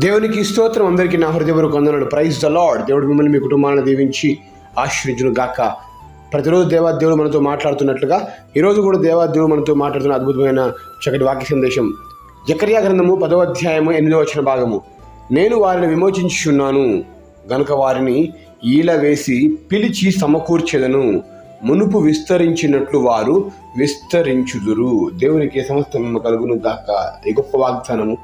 దేవునికి స్తోత్రం. అందరికీ నా హృదయపూర్వక వందనాలు. Praise the Lord. దేవుడు మిమ్మల్ని మీ కుటుంబాన్ని దీవించి ఆశీర్వదించును గాక. ప్రతిరోజు దేవుడు మనతో మాట్లాడుతున్నట్లుగా ఈరోజు కూడా దేవుడు మనతో మాట్లాడుతున్న అద్భుతమైన చక్కటి వాక్య సందేశం. జకర్యా గ్రంథము 10వ అధ్యాయము 8వ వచన భాగము. నేను వారిని విమోచించుచున్నాను గనుక వారిని ఈల వేసి పిలిచి సమకూర్చెదను, మునుపు విస్తరించినట్లు వారు విస్తరించుదురు. దేవునికి సమస్తం కలుగును గాక. ఈ గొప్ప వాగ్దానము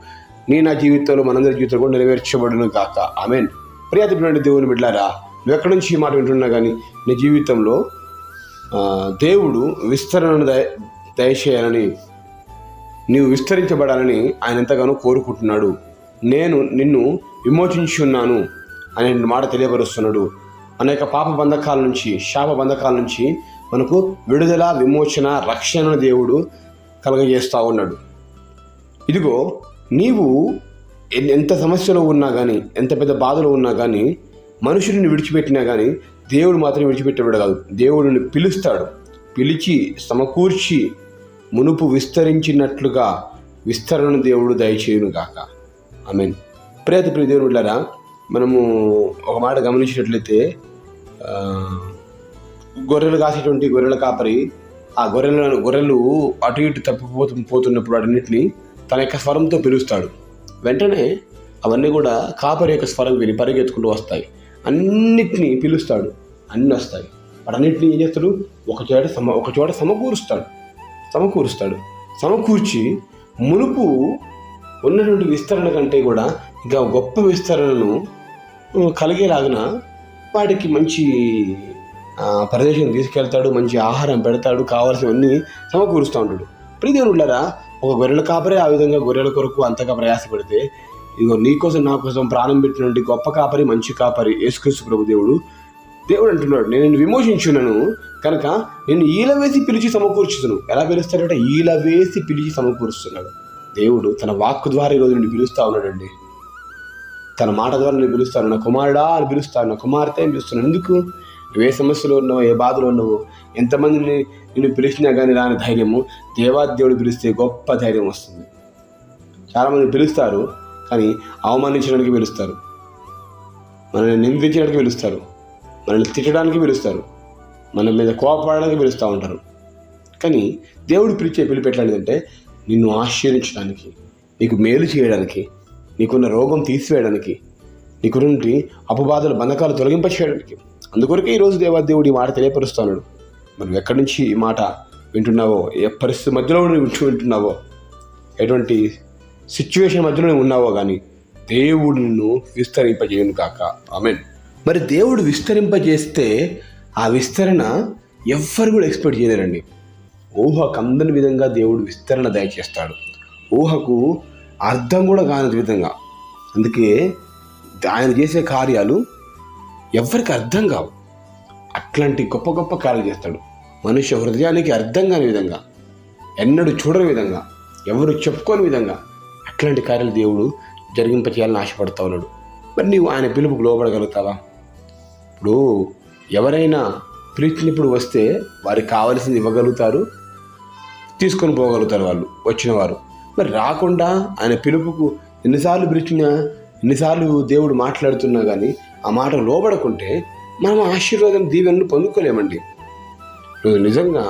నా జీవితంలో మనందరి జీవితంలో కూడా నెరవేర్చబడును గాక. ఆమేన్. ప్రియమైన దేవుని బిడ్డలారా, నువ్వు ఎక్కడి నుంచి ఈ మాట వింటున్నా కానీ నీ జీవితంలో దేవుడు విస్తరణను దయచేయాలని, నీవు విస్తరించబడాలని ఆయన ఎంతగానో కోరుకుంటున్నాడు. నేను నిన్ను విమోచించున్నాను అనే మాట తెలియపరుస్తున్నాడు. అనేక పాప బంధకాల నుంచి, శాప బంధకాల నుంచి మనకు విడుదల, విమోచన, రక్షణను దేవుడు కలుగజేస్తూ ఉన్నాడు. ఇదిగో, నీవు ఎంత సమస్యలో ఉన్నా కానీ, ఎంత పెద్ద బాధలో ఉన్నా కానీ, మనుషుడిని విడిచిపెట్టినా కానీ దేవుడు మాత్రం విడిచిపెట్టేవాడు కాదు. దేవుడిని పిలుస్తాడు. పిలిచి సమకూర్చి మునుపు విస్తరించినట్లుగా విస్తరణను దేవుడు దయచేయును గాక. ఆమేన్. ప్రియ దేవుని బిడ్డలారా, మనము ఒక మాట గమనించినట్లయితే, గొర్రెలు కాసేటువంటి గొర్రెల కాపరి ఆ గొర్రెలు అటు ఇటు పోతున్నప్పుడు వాటన్నిటిని తన యొక్క స్వరంతో పిలుస్తాడు. వెంటనే అవన్నీ కూడా కాపరి యొక్క స్వరం విని పరిగెత్తుకుంటూ వస్తాయి. అన్నిటినీ పిలుస్తాడు, అన్నీ వస్తాయి. వాటన్నిటిని ఏం చేస్తాడు? ఒక చోట సమకూరుస్తాడు. సమకూర్చి మునుపు ఉన్నటువంటి విస్తరణ కంటే కూడా ఇంకా గొప్ప విస్తరణను కలిగేలాగిన వాటికి మంచి ప్రదేశం తీసుకెళ్తాడు, మంచి ఆహారం పెడతాడు, కావాల్సినవన్నీ సమకూరుస్తూ ఉంటాడు. ప్రియదేవులారా, ఒక గొర్రెల కాపరే ఆ విధంగా గొర్రెల కొరకు అంతగా ప్రయాసపడితే, ఇదిగో నీకోసం నా కోసం ప్రాణం పెట్టినటువంటి గొప్ప కాపరి, మంచి కాపరి యేసుక్రీస్తు ప్రభు దేవుడు అంటున్నాడు, నేను నిన్ను విమోచించున్నాను కనుక నేను ఈల వేసి పిలిచి సమకూర్చుతున్నాను. ఎలా పిలుస్తాడంటే ఈల వేసి పిలిచి సమకూరుస్తున్నాడు. దేవుడు తన వాక్కు ద్వారా ఈరోజు నిన్ను పిలుస్తూ ఉన్నాడండి. తన మాట ద్వారా నేను పిలుస్తాను, నా కుమారుడా అని పిలుస్తాను, నా కుమార్తె అని పిలుస్తున్నాను. ఎందుకు? నువ్వు ఏ సమస్యలో ఉన్నావో, ఏ బాధలో ఉన్నావో, ఎంతమందిని నిన్ను పిలిచినా కానీ రాని ధైర్యము దేవుడు పిలిస్తే గొప్ప ధైర్యం వస్తుంది. చాలామంది పిలుస్తారు కానీ అవమానించడానికి పిలుస్తారు, మనల్ని నిందించడానికి పిలుస్తారు, మనల్ని తిట్టడానికి పిలుస్తారు, మన మీద కోపపడడానికి పిలుస్తూ ఉంటారు. కానీ దేవుడు పిలిచే పిలుపు ఎట్లాంటిదంటే నిన్ను ఆశీర్వదించడానికి, నీకు మేలు చేయడానికి, నీకున్న రోగం తీసివేయడానికి, నీకున్నటువంటి అపబాధల బంధకాలు తొలగింపచేయడానికి. అందుకొరకే ఈరోజు దేవుడు ఈ మాట తెలియపరుస్తున్నాడు. మనం ఎక్కడి నుంచి ఈ మాట వింటున్నావో, ఏ పరిస్థితి మధ్యలో వింటున్నావో, ఎటువంటి సిచ్యువేషన్ మధ్యలో ఉన్నావో కానీ దేవుడు నిన్ను విస్తరింపజేయను కాక. ఆమేన్. మరి దేవుడు విస్తరింపజేస్తే ఆ విస్తరణ ఎవ్వరు కూడా ఎక్స్పెక్ట్ చేయలేరండి. ఊహకు అందని విధంగా దేవుడు విస్తరణ దయచేస్తాడు. ఊహకు అర్థం కూడా కాని విధంగా. అందుకే ఆయన చేసే కార్యాలు ఎవరికి అర్థం కావు. అట్లాంటి గొప్ప గొప్ప కార్యాలు చేస్తాడు. మనుష్య హృదయానికి అర్థం కాని విధంగా, ఎన్నడూ చూడని విధంగా, ఎవరు చెప్పుకోని విధంగా అట్లాంటి కార్యాలు దేవుడు జరిగింపచేయాలని ఆశపడుతూ ఉన్నాడు. మరి నీవు ఆయన పిలుపుకు లోబడగలుగుతావా? ఇప్పుడు ఎవరైనా పిలిచినప్పుడు వస్తే వారికి కావాల్సింది ఇవ్వగలుగుతారు, తీసుకొని పోగలుగుతారు వాళ్ళు వచ్చిన వారు. మరి రాకుండా ఆయన పిలుపుకు ఎన్నిసార్లు పిలిచినా, ఎన్నిసార్లు దేవుడు మాట్లాడుతున్నా కానీ ఆ మాట లోబడకుంటే మనం ఆశీర్వాదం, దీవెనలు పొందుకోలేమండి. ఈరోజు నిజంగా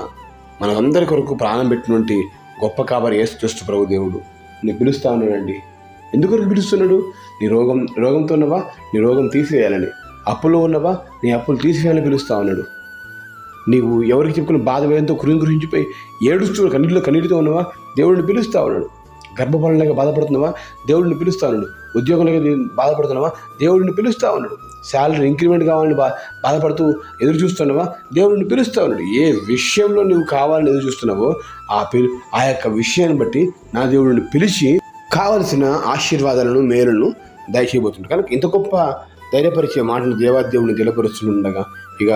మనందరి కొరకు ప్రాణం పెట్టినటువంటి గొప్ప కాపరి యేసుక్రీస్తు ప్రభు దేవుడు నేను పిలుస్తూ ఉన్నాడండి. ఎందుకొరకు పిలుస్తున్నాడు? నీ రోగంతో ఉన్నవా, నీ రోగం తీసివేయాలని, అప్పులో ఉన్నవా, నీ అప్పులు తీసివేయాలని పిలుస్తూ ఉన్నాడు. నీవు ఎవరికి చెప్పుకున్న బాధ వేయంతో కురించిపోయి ఏడుస్తూ కన్నీటితో ఉన్నవా, దేవుడిని పిలుస్తూ ఉన్నాడు. గర్భఫలం లేక బాధపడుతున్నావా, దేవుడిని పిలుస్తూ ఉన్నాడు. ఉద్యోగం లేక బాధపడుతున్నావా, దేవుడిని పిలుస్తూ ఉన్నాడు. శాలరీ ఇంక్రిమెంట్ కావాలని బాధపడుతూ ఎదురు చూస్తున్నావా, దేవుడిని పిలుస్తూ ఉన్నాడు. ఏ విషయంలో నువ్వు కావాలని ఎదురు చూస్తున్నావో ఆ యొక్క విషయాన్ని బట్టి నా దేవుడిని పిలిచి కావలసిన ఆశీర్వాదాలను, మేలును దయచేయబోతున్నాడు. కనుక ఇంత గొప్ప ధైర్యపరిచే మాటలు దేవుడిని తెలియపరుస్తుండగా ఇక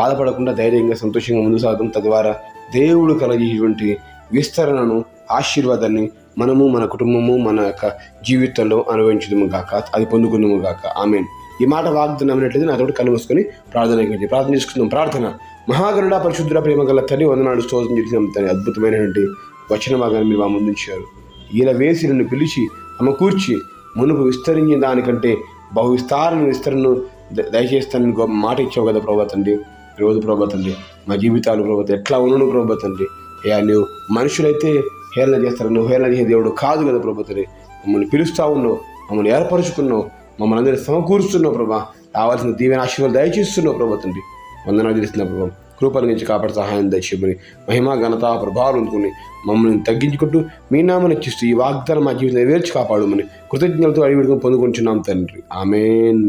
బాధపడకుండా ధైర్యంగా, సంతోషంగా ముందు సాగడం, తద్వారా దేవుడు కలిగేటువంటి విస్తరణను, ఆశీర్వాదాన్ని మనము, మన కుటుంబము, మన యొక్క జీవితంలో అనుభవించదము గాక, అది పొందుకుందాము గాక. ఆమేన్. ఈ మాట వాగ్దానం అయినట్లయితే నాతోటి కళ్ళు మూసుకొని ప్రార్థన చేసుకుందాం. ప్రార్థన. మహాగరుడ, పరిశుద్ధుడ, ప్రేమ గల తండ్రి, వందనాలు, స్తోత్రం చేసిన తండ్రి, అద్భుతమైనటువంటి వచన భాగాన్ని మీరు మా ముందుంచారు. ఇలా వేసి నన్ను పిలిచి సమకూర్చి మునుపు విస్తరించిన దానికంటే బహు విస్తరణను దయచేస్తానని గొప్ప మాట ఇచ్చావు కదా ప్రభా తండ్రి. ఈరోజు ప్రభా తండ్రి మా జీవితాలు ప్రభా ఎట్లా ఉన్నాను ప్రభా తండ్రి. అయ్యా నువ్వు మనుషులైతే హేళన చేస్తారు, నువ్వు హేళన చేసే దేవుడు కాదు కదా ప్రభా తండ్రి. మమ్మల్ని పిలుస్తూ ఉన్నావు, మమ్మల్ని ఏర్పరచుకున్నావు, మమ్మల్ని అందరినీ సమకూరుస్తున్నావు ప్రభా. రావాల్సిన దీవెన ఆశీర్వాదాలు దయచేస్తున్నావు ప్రభా తండ్రి. వందనాలు చేస్తున్నా ప్రభా. కృపల నుంచి కాపాడు సహాయం దయచేయమని మహిమ ఘనత ప్రభావం అందుకుని మమ్మల్ని తగ్గించుకుంటూ మీ నామని ఇచ్చిస్తూ ఈ వాగ్దానం మా జీవితం నెరవేర్చి కాపాడమని కృతజ్ఞతలతో అడిగి పొందుకుంటున్నాం తండ్రి. ఆమేన్.